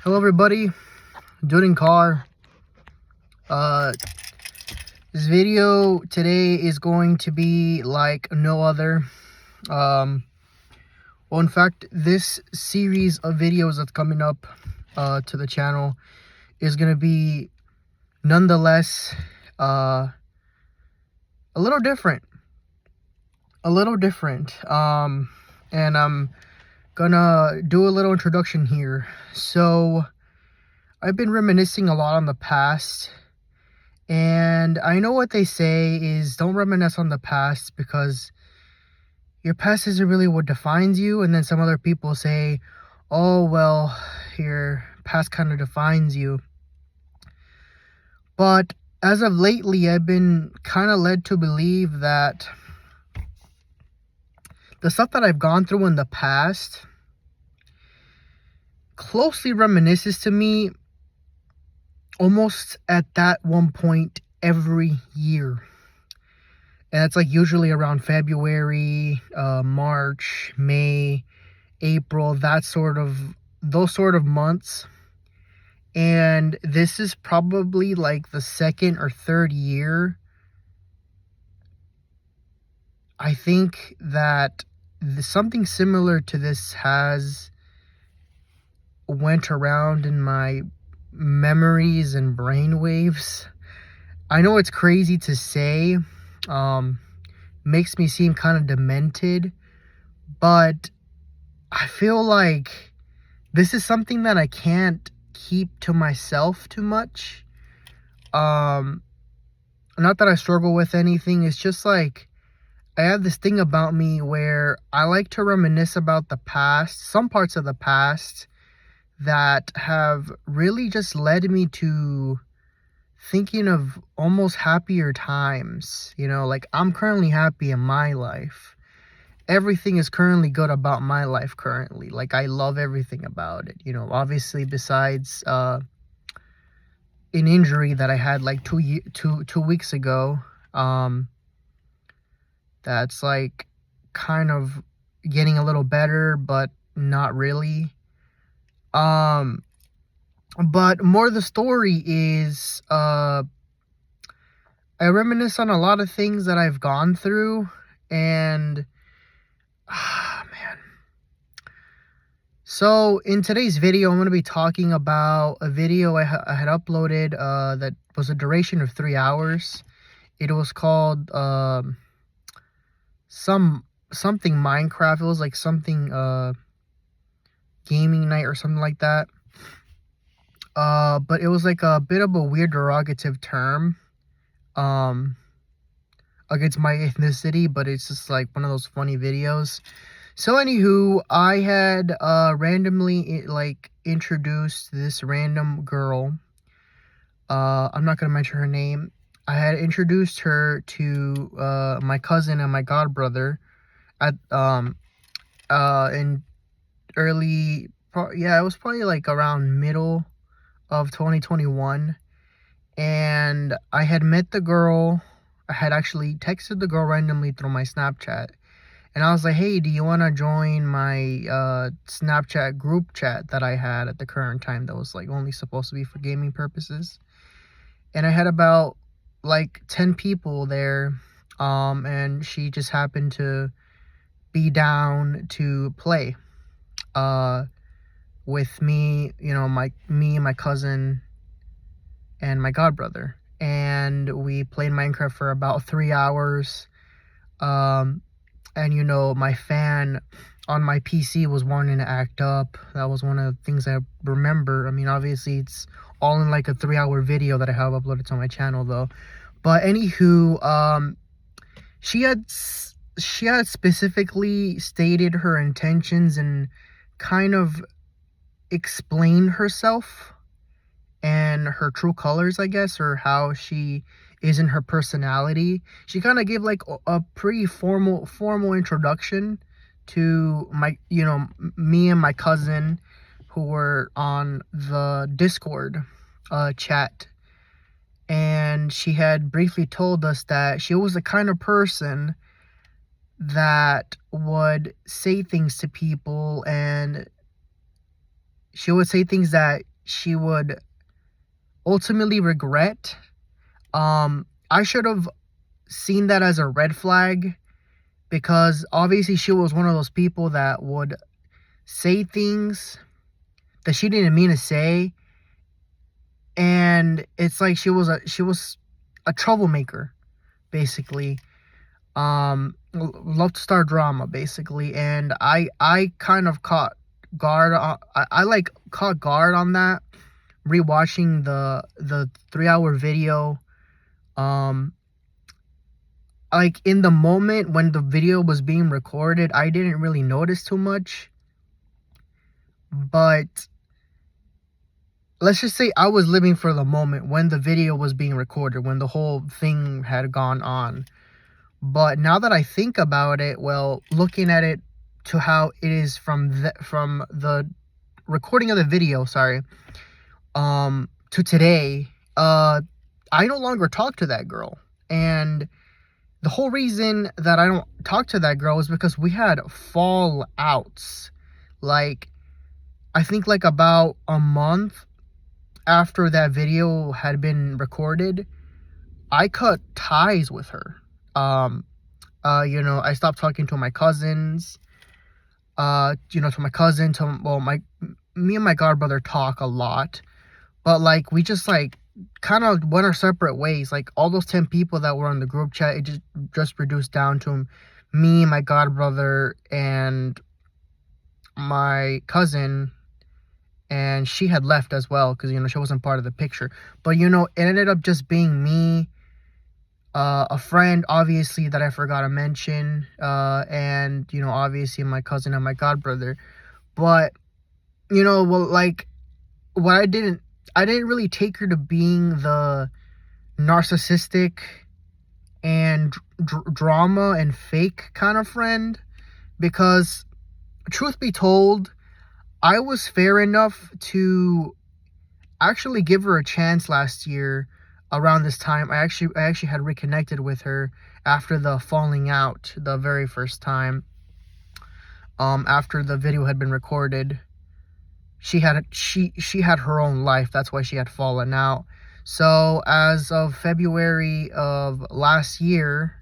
Hello everybody, Dude Car. This video today is going to be like no other. Well, in fact, this series of videos that's coming up to the channel is going to be nonetheless a little different. And I'm gonna do a little introduction here. So I've been reminiscing a lot on the past. And I know what they say is don't reminisce on the past because your past isn't really what defines you. And then some other people say, oh, well, your past kind of defines you. But as of lately, I've been kind of led to believe that the stuff that I've gone through in the past closely reminisces to me almost at that one point every year. And it's like usually around February, March, May, April, those sort of months. And this is probably like the second or third year. I think that something similar to this has went around in my memories and brainwaves. I know it's crazy to say, makes me seem kind of demented, but I feel like this is something that I can't keep to myself too much. Not that I struggle with anything, it's just like I have this thing about me where I like to reminisce about the past, some parts of the past that have really just led me to thinking of almost happier times. You know, like I'm currently happy in my life. Everything is currently good about my life currently. Like I love everything about it. You know, obviously besides an injury that I had like 2 weeks ago. That's like kind of getting a little better, but not really. But more of the story is, I reminisce on a lot of things that I've gone through, and, man. So, in today's video, I'm going to be talking about a video I had uploaded, that was a duration of 3 hours. It was called, something Minecraft. It was like something, gaming night or something like that. But it was like a bit of a weird derogative term against my ethnicity, but it's just like one of those funny videos. So anywho, I had randomly like introduced this random girl. I'm not gonna mention her name. I had introduced her to my cousin and my godbrother at in early, it was probably like around middle of 2021, and I had met the girl. I had actually texted the girl randomly through my Snapchat, and I was like, hey, do you want to join my Snapchat group chat that I had at the current time that was like only supposed to be for gaming purposes? And I had about like 10 people there, and she just happened to be down to play with me, you know, my cousin and my godbrother, and we played Minecraft for about 3 hours. And you know, my fan on my PC was wanting to act up. That was one of the things I remember. I mean, obviously it's all in like a 3-hour video that I have uploaded to my channel though. But anywho, she had specifically stated her intentions and kind of explained herself and her true colors, I guess, or how she is in her personality. She kind of gave like a pretty formal introduction to me and my cousin who were on the Discord chat. And she had briefly told us that she was the kind of person that would say things to people, and she would say things that she would ultimately regret. I should have seen that as a red flag, because obviously she was one of those people that would say things that she didn't mean to say, and it's like she was a troublemaker, basically. Love to start drama, basically, and I kind of caught guard on, I like caught guard on that, rewatching the 3 hour video. um like, in the moment when the video was being recorded, I didn't really notice too much, but let's just say I was living for the moment when the video was being recorded, when the whole thing had gone on. But now that I think about it, well, looking at it to how it is from the recording of the video, sorry, to today, I no longer talk to that girl. And the whole reason that I don't talk to that girl is because we had fallouts. Like, I think like about a month after that video had been recorded, I cut ties with her. I stopped talking to my cousins. To my cousin, me and my godbrother talk a lot, but like we just like kind of went our separate ways. Like, all those 10 people that were on the group chat, it just reduced down to me, my godbrother, and my cousin, and she had left as well because she wasn't part of the picture. But it ended up just being me, a friend, obviously, that I forgot to mention, and obviously my cousin and my godbrother. But well, like, what I didn't really take her to being the narcissistic and drama and fake kind of friend, because truth be told, I was fair enough to actually give her a chance last year. Around this time, I actually had reconnected with her after the falling out the very first time. After the video had been recorded, she had her own life. That's why she had fallen out. So as of February of last year,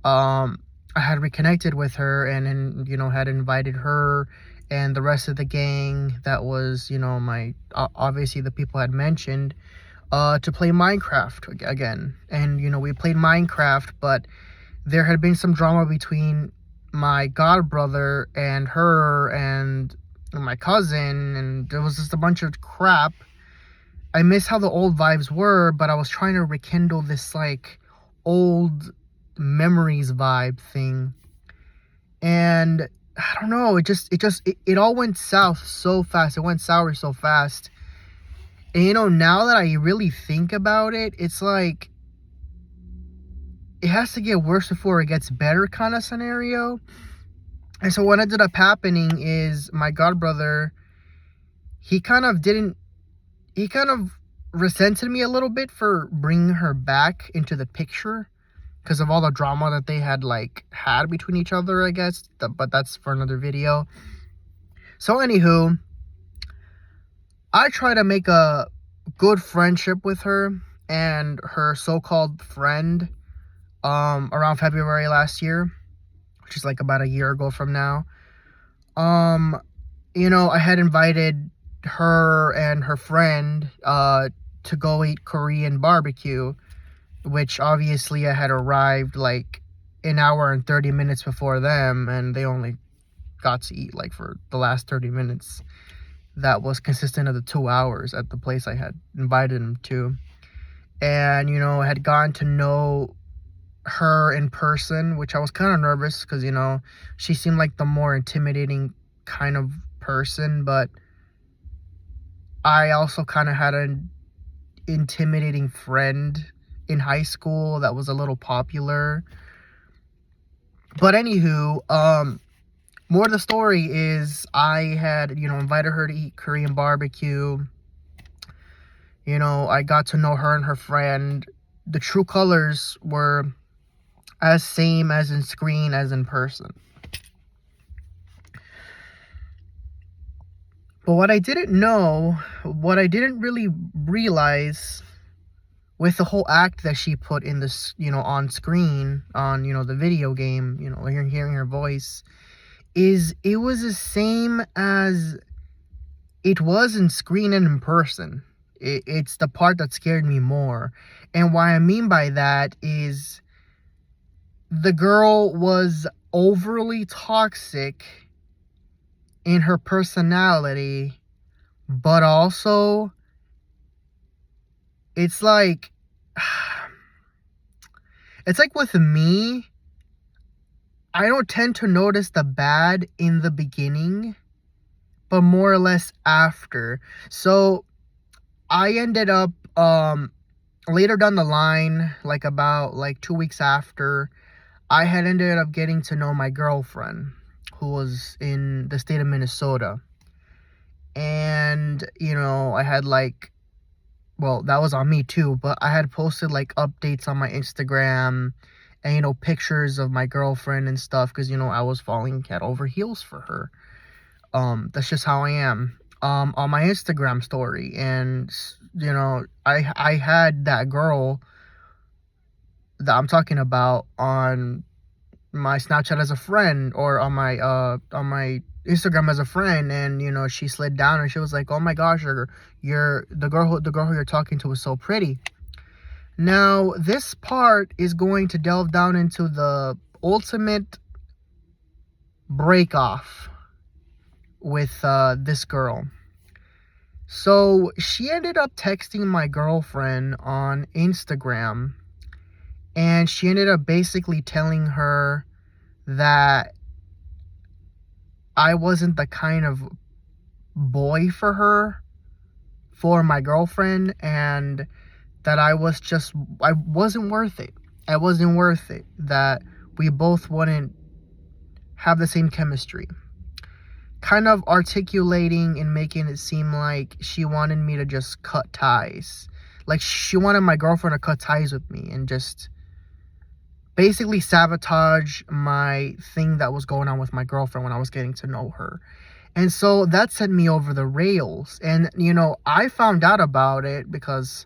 I had reconnected with her, and had invited her and the rest of the gang that was my obviously the people I had mentioned, to play Minecraft again. And we played Minecraft, but there had been some drama between my godbrother and her and my cousin, and there was just a bunch of crap. I miss how the old vibes were, but I was trying to rekindle this like old memories vibe thing. And I don't know, it all went south so fast. It went sour so fast. And now that I really think about it, it's like it has to get worse before it gets better kind of scenario. And so what ended up happening is my godbrother, he kind of resented me a little bit for bringing her back into the picture because of all the drama that they had had between each other, I guess. But that's for another video. So anywho, I try to make a good friendship with her and her so-called friend around February last year, which is like about a year ago from now. I had invited her and her friend to go eat Korean barbecue, which obviously I had arrived like an hour and 30 minutes before them, and they only got to eat for the last 30 minutes. That was consistent of the 2 hours at the place I had invited them to. And I had gotten to know her in person, which I was kind of nervous because she seemed like the more intimidating kind of person, but I also kind of had an intimidating friend in high school that was a little popular. But anywho, more of the story is I had invited her to eat Korean barbecue. I got to know her and her friend. The true colors were as same as in screen as in person. But what I didn't know, what I didn't really realize with the whole act that she put in this, on screen, on, the video game, hearing her voice, is it was the same as it was in screen and in person. It's the part that scared me more. And what I mean by that is the girl was overly toxic in her personality, but also it's like it's like with me, I don't tend to notice the bad in the beginning, but more or less after. So I ended up later down the line, like about like 2 weeks after, I had ended up getting to know my girlfriend who was in the state of Minnesota. And, I had like, well, that was on me too, but I had posted like updates on my Instagram and, pictures of my girlfriend and stuff because, I was falling head over heels for her. That's just how I am. On my Instagram story, and I had that girl that I'm talking about on my Snapchat as a friend, or on my Instagram as a friend, and she slid down and she was like, "Oh my gosh, you're the girl who you're talking to is so pretty." Now this part is going to delve down into the ultimate break off with this girl. So she ended up texting my girlfriend on Instagram, and she ended up basically telling her that I wasn't the kind of boy for my girlfriend, and that I wasn't worth it. I wasn't worth it. That we both wouldn't have the same chemistry. Kind of articulating and making it seem like she wanted me to just cut ties. Like she wanted my girlfriend to cut ties with me and just basically sabotage my thing that was going on with my girlfriend when I was getting to know her. And so that sent me over the rails. And, I found out about it because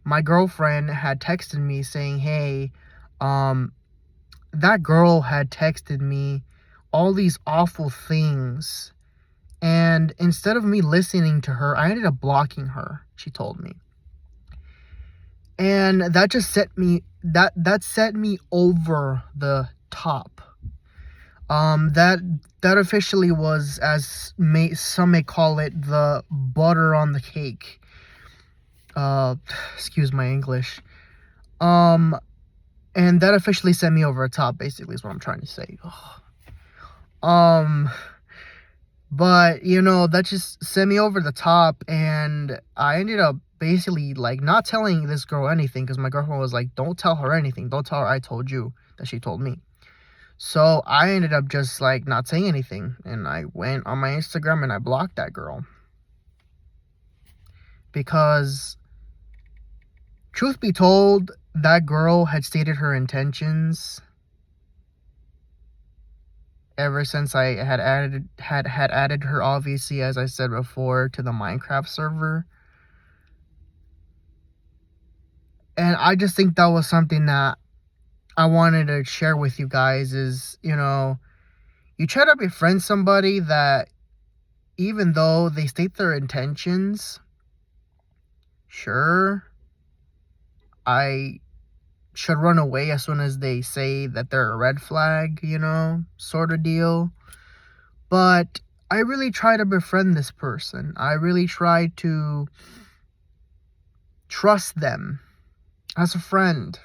my girlfriend had texted me saying, "Hey, that girl had texted me all these awful things. And instead of me listening to her, I ended up blocking her," she told me. And that just set me over the top. That officially was, as some may call it, the butter on the cake. Excuse my English. And that officially sent me over the top, basically, is what I'm trying to say. But, that just sent me over the top, and I ended up basically, like, not telling this girl anything, because my girlfriend was like, "Don't tell her anything. Don't tell her I told you that she told me." So I ended up just, like, not saying anything, and I went on my Instagram and I blocked that girl. Because, truth be told, that girl had stated her intentions ever since I had added her, obviously, as I said before, to the Minecraft server. And I just think that was something that I wanted to share with you guys is, you try to befriend somebody that, even though they state their intentions, sure, I should run away as soon as they say that they're a red flag, sort of deal. But I really try to befriend this person. I really try to trust them as a friend.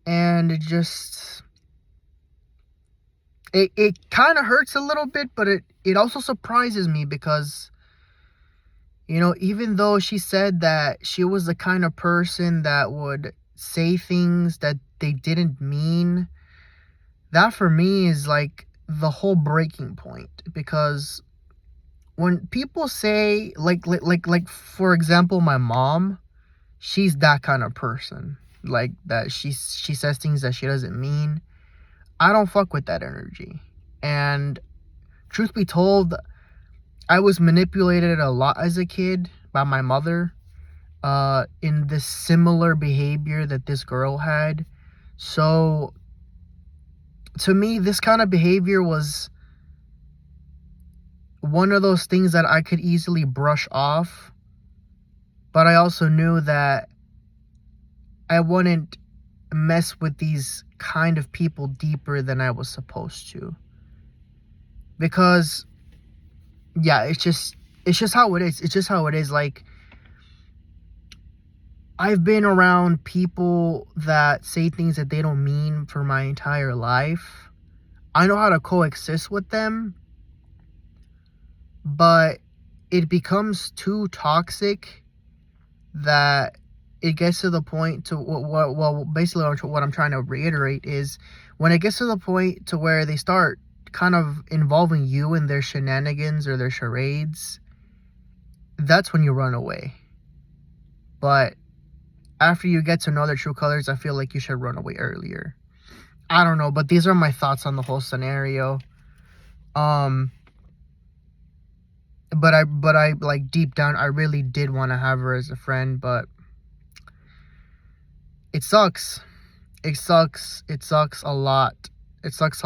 And it just, it kind of hurts a little bit, but it also surprises me because, even though she said that she was the kind of person that would say things that they didn't mean, that for me is like the whole breaking point. Because when people say, like for example, my mom, she's that kind of person. Like that she says things that she doesn't mean. I don't fuck with that energy. And truth be told, I was manipulated a lot as a kid by my mother in this similar behavior that this girl had. So to me, this kind of behavior was one of those things that I could easily brush off, but I also knew that I wouldn't mess with these kind of people deeper than I was supposed to. Because yeah, it's just how it is. It's just how it is. Like, I've been around people that say things that they don't mean for my entire life. I know how to coexist with them, but it becomes too toxic that it gets to the point to well, basically what I'm trying to reiterate is when it gets to the point to where they start kind of involving you in their shenanigans or their charades, that's when you run away. But after you get to know their true colors, I feel like you should run away earlier. I don't know, but these are my thoughts on the whole scenario. Um, but I like deep down, I really did want to have her as a friend, but it sucks. It sucks. It sucks a lot. It sucks a lot.